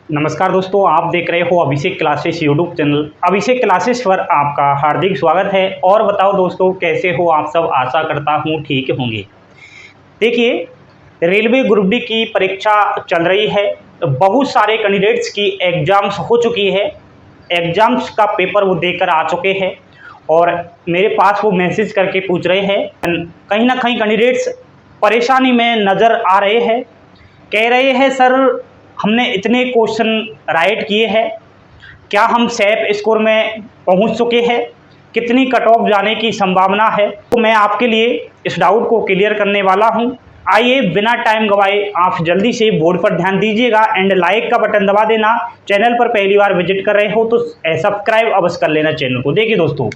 नमस्कार दोस्तों, आप देख रहे हो अभिषेक क्लासेस यूट्यूब चैनल। अभिषेक क्लासेस पर आपका हार्दिक स्वागत है। और बताओ दोस्तों, कैसे हो आप सब? आशा करता हूँ ठीक होंगे। देखिए, रेलवे ग्रुप डी की परीक्षा चल रही है। बहुत सारे कैंडिडेट्स की एग्ज़ाम्स हो चुकी है। एग्ज़ाम्स का पेपर वो देकर आ चुके हैं और मेरे पास वो मैसेज करके पूछ रहे हैं। कहीं ना कहीं कैंडिडेट्स परेशानी में नज़र आ रहे हैं। कह रहे हैं, सर हमने इतने क्वेश्चन राइट किए हैं, क्या हम सेफ स्कोर में पहुंच चुके हैं? कितनी कट ऑफ जाने की संभावना है? तो मैं आपके लिए इस डाउट को क्लियर करने वाला हूं। आइए बिना टाइम गवाए आप जल्दी से बोर्ड पर ध्यान दीजिएगा एंड लाइक का बटन दबा देना। चैनल पर पहली बार विजिट कर रहे हो तो सब्सक्राइब अवश्य कर लेना चैनल को। देखिए दोस्तों,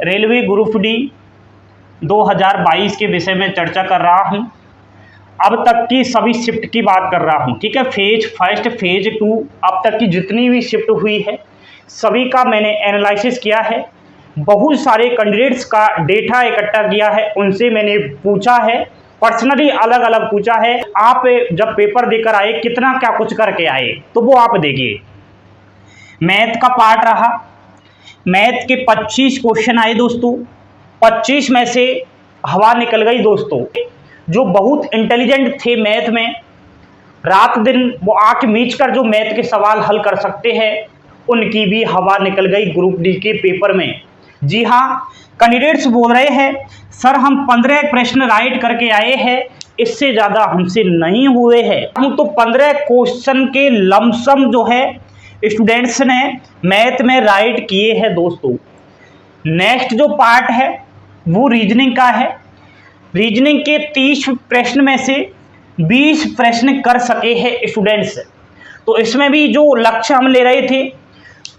रेलवे ग्रुप डी 2022 के विषय में चर्चा कर रहा हूँ। अब तक की सभी शिफ्ट की बात कर रहा हूँ, ठीक है। फेज फर्स्ट, फेज 2, अब तक की जितनी भी शिफ्ट हुई है सभी का मैंने एनालिसिस किया है। बहुत सारे कैंडिडेट्स का डेटा इकट्ठा किया है, उनसे मैंने पूछा है, पर्सनली अलग अलग पूछा है। आप जब पेपर देकर आए कितना क्या कुछ करके आए, तो वो आप देखिए। मैथ का पार्ट रहा, मैथ के 25 क्वेश्चन आए दोस्तों। 25 में से हवा निकल गई दोस्तों। जो बहुत इंटेलिजेंट थे मैथ में, रात दिन वो आंख मीच कर जो मैथ के सवाल हल कर सकते हैं, उनकी भी हवा निकल गई ग्रुप डी के पेपर में। जी हाँ, कैंडिडेट्स बोल रहे हैं, सर हम 15 प्रश्न राइट करके आए हैं, इससे ज़्यादा हमसे नहीं हुए हैं। हम तो 15 क्वेश्चन के लमसम जो है स्टूडेंट्स ने मैथ में राइट किए हैं दोस्तों। नेक्स्ट जो पार्ट है वो रीजनिंग का है। रीजनिंग के 30 प्रश्न में से 20 प्रश्न कर सके हैं स्टूडेंट्स। तो इसमें भी जो लक्ष्य हम ले रहे थे,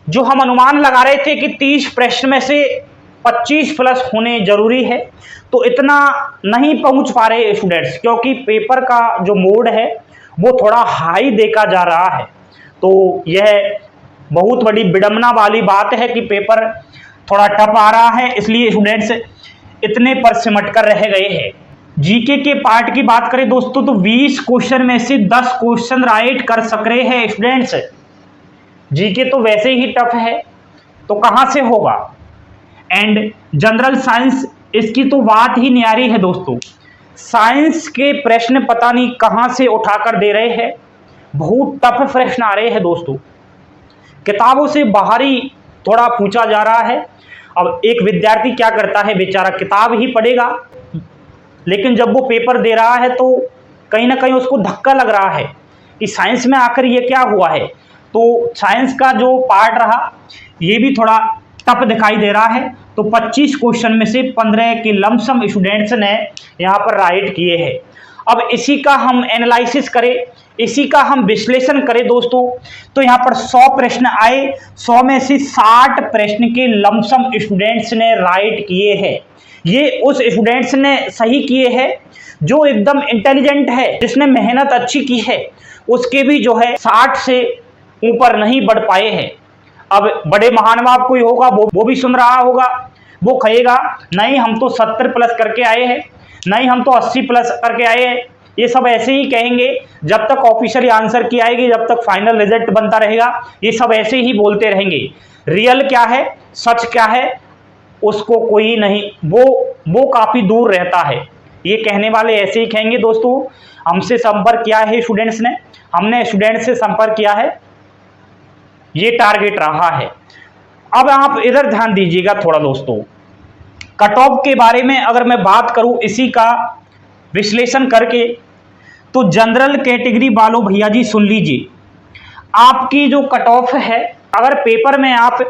जो हम अनुमान लगा रहे थे कि 30 प्रश्न में से 25 प्लस होने जरूरी है, तो इतना नहीं पहुंच पा रहे स्टूडेंट्स, क्योंकि पेपर का जो मोड है वो थोड़ा हाई देखा जा रहा है। तो यह बहुत बड़ी विडंबना वाली बात है कि पेपर थोड़ा टफ आ रहा है, इसलिए स्टूडेंट्स इतने पर सिमट कर रह गए हैं। जीके के पार्ट की बात करें दोस्तों, तो 20 क्वेश्चन में से 10 क्वेश्चन राइट कर सक रहे हैं स्टूडेंट्स। जीके तो वैसे ही टफ है, तो कहां से होगा। एंड जनरल साइंस, इसकी तो बात ही न्यारी है दोस्तों। साइंस के प्रश्न पता नहीं कहां से उठाकर दे रहे हैं, बहुत टफ प्रश्न आ रहे हैं दोस्तों। किताबों से बाहर ही थोड़ा पूछा जा रहा है। अब एक विद्यार्थी क्या करता है, बेचारा किताब ही पढ़ेगा, लेकिन जब वो पेपर दे रहा है तो कहीं ना कहीं उसको धक्का लग रहा है कि साइंस में आखिर ये क्या हुआ है। तो साइंस का जो पार्ट रहा ये भी थोड़ा टफ दिखाई दे रहा है। तो 25 क्वेश्चन में से 15 के लमसम स्टूडेंट्स ने यहाँ पर राइट किए हैं। अब इसी का हम एनालिसिस करें, इसी का हम विश्लेषण करें दोस्तों, तो यहाँ पर 100 प्रश्न आए, 100 में से 60 प्रश्न के लमसम स्टूडेंट्स ने राइट किए हैं। ये उस स्टूडेंट्स ने सही किए हैं जो एकदम इंटेलिजेंट है, जिसने मेहनत अच्छी की है। उसके भी जो है 60 से ऊपर नहीं बढ़ पाए हैं। अब बड़े महानुभाव कोई होगा, वो भी सुन रहा होगा, वो कहेगा नहीं हम तो 70 प्लस करके आए हैं, नहीं हम तो 80 प्लस करके आए हैं। ये सब ऐसे ही कहेंगे जब तक ऑफिशियली आंसर की आएगी, जब तक फाइनल रिजल्ट बनता रहेगा, ये सब ऐसे ही बोलते रहेंगे। रियल क्या है, सच क्या है, उसको कोई नहीं, वो काफी दूर रहता है। ये कहने वाले ऐसे ही कहेंगे दोस्तों। हमसे संपर्क किया है स्टूडेंट्स ने, हमने स्टूडेंट से संपर्क किया है, ये टारगेट रहा है। अब आप इधर ध्यान दीजिएगा थोड़ा दोस्तों। कट ऑफ के बारे में अगर मैं बात करूं, इसी का विश्लेषण करके, तो जनरल कैटेगरी वालों भैया जी सुन लीजिए, आपकी जो कट ऑफ है, अगर पेपर में आप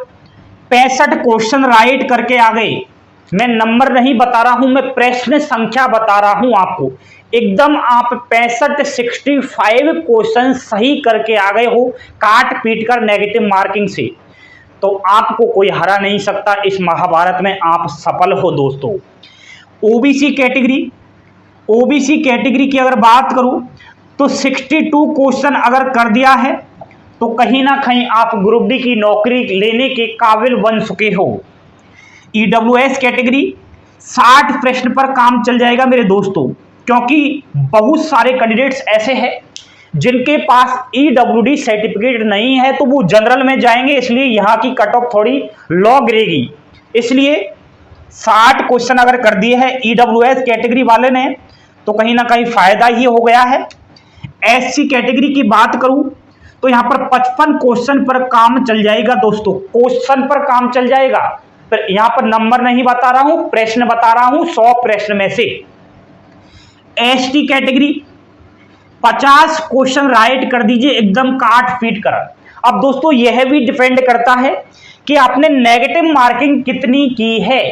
65 क्वेश्चन राइट करके आ गए, मैं नंबर नहीं बता रहा हूं, मैं प्रश्न संख्या बता रहा हूं आपको, एकदम आप 65 क्वेश्चन सही करके आ गए हो, काट पीट कर नेगेटिव मार्किंग से, तो आपको कोई हरा नहीं सकता। इस महाभारत में आप सफल हो दोस्तों। ओबीसी कैटेगरी की अगर बात करूं, तो 62 क्वेश्चन अगर कर दिया है तो कहीं ना कहीं आप ग्रुप डी की नौकरी लेने के काबिल बन चुके हो। ईडब्ल्यूएस कैटेगरी 60 प्रश्न पर काम चल जाएगा मेरे दोस्तों, क्योंकि बहुत सारे कैंडिडेट्स ऐसे हैं जिनके पास EWD सर्टिफिकेट नहीं है तो वो जनरल में जाएंगे, इसलिए यहाँ की कट ऑफ थोड़ी लो गिरेगी। इसलिए 60 क्वेश्चन अगर कर दिए हैं EWS कैटेगरी वाले ने तो कहीं ना कहीं फायदा ही हो गया है। SC कैटेगरी की बात करूं तो यहाँ पर 55 क्वेश्चन पर काम चल जाएगा दोस्तों, क्वेश्चन पर काम चल जाएगा। पर यहाँ पर नंबर नहीं बता रहा हूं, प्रश्न बता रहा हूं, 100 प्रश्न में से। ST कैटेगरी 50 क्वेश्चन राइट कर दीजिए एकदम काट पीट कर। अब दोस्तों यह भी डिपेंड करता है कि आपने नेगेटिव मार्किंग कितनी की है।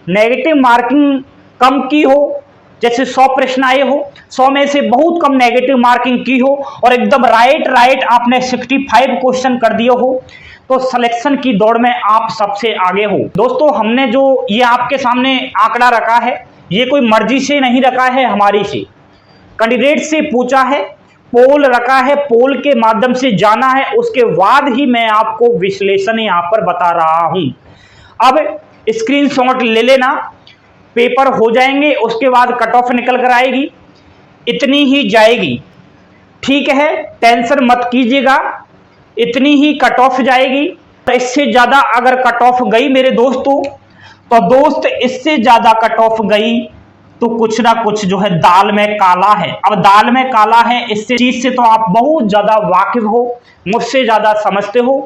नेगेटिव मार्किंग कम की हो, जैसे 100 प्रश्न आए हो, 100 में से बहुत कम नेगेटिव मार्किंग की हो और एकदम राइट आपने 65 क्वेश्चन कर दिए हो, तो सिलेक्शन की दौड़ में आप सबसे आगे हो। दोस्तों हमने जो ये आपके सामने आंकड़ा रखा है, ये कोई मर्जी से नहीं रखा है, हमारी से कैंडिडेट से पूछा है, पोल रखा है, पोल के माध्यम से जाना है, उसके बाद ही मैं आपको विश्लेषण यहाँ पर बता रहा हूं। अब स्क्रीनशॉट ले लेना, पेपर हो जाएंगे, उसके बाद कट ऑफ निकल कर आएगी, इतनी ही जाएगी, ठीक है, टेंशन मत कीजिएगा, इतनी ही कट ऑफ जाएगी। तो इससे ज्यादा अगर कट ऑफ गई मेरे दोस्तों, तो दोस्त इससे ज्यादा कट ऑफ गई तो कुछ ना कुछ जो है दाल में काला है। अब दाल में काला है, इससे चीज से तो आप बहुत ज्यादा वाकिफ हो, मुझसे ज्यादा समझते हो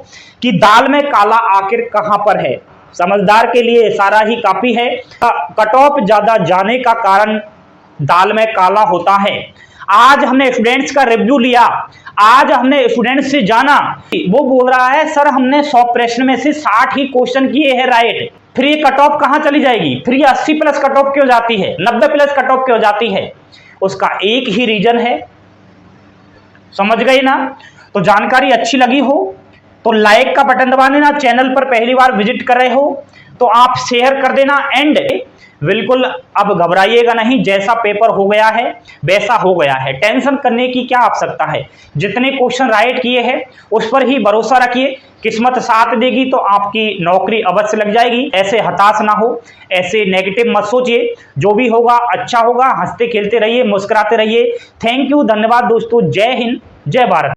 कि दाल में काला आखिर कहां पर है। समझदार के लिए सारा ही काफी है। कट ऑफ ज्यादा जाने का कारण दाल में काला होता है। आज हमने स्टूडेंट्स का रिव्यू लिया, आज हमने स्टूडेंट्स से जाना, वो बोल रहा है सर हमने 100 प्रश्न में से 60 ही क्वेश्चन किए हैं राइट, फिर ये कट ऑफ कहां चली जाएगी, फिर ये 80 प्लस कट ऑफ क्यों जाती है, 90 प्लस कट ऑफ क्यों जाती है? उसका एक ही रीजन है, समझ गए ना? तो जानकारी अच्छी लगी हो तो लाइक का बटन दबा देना, चैनल पर पहली बार विजिट कर रहे हो तो आप शेयर कर देना। एंड बिल्कुल अब घबराइएगा नहीं, जैसा पेपर हो गया है वैसा हो गया है, टेंशन करने की क्या आवश्यकता है। जितने क्वेश्चन राइट किए हैं उस पर ही भरोसा रखिए, किस्मत साथ देगी तो आपकी नौकरी अवश्य लग जाएगी। ऐसे हताश ना हो, ऐसे नेगेटिव मत सोचिए, जो भी होगा अच्छा होगा। हंसते खेलते रहिए, मुस्कुराते रहिए। थैंक यू, धन्यवाद दोस्तों। जय हिंद, जय भारत।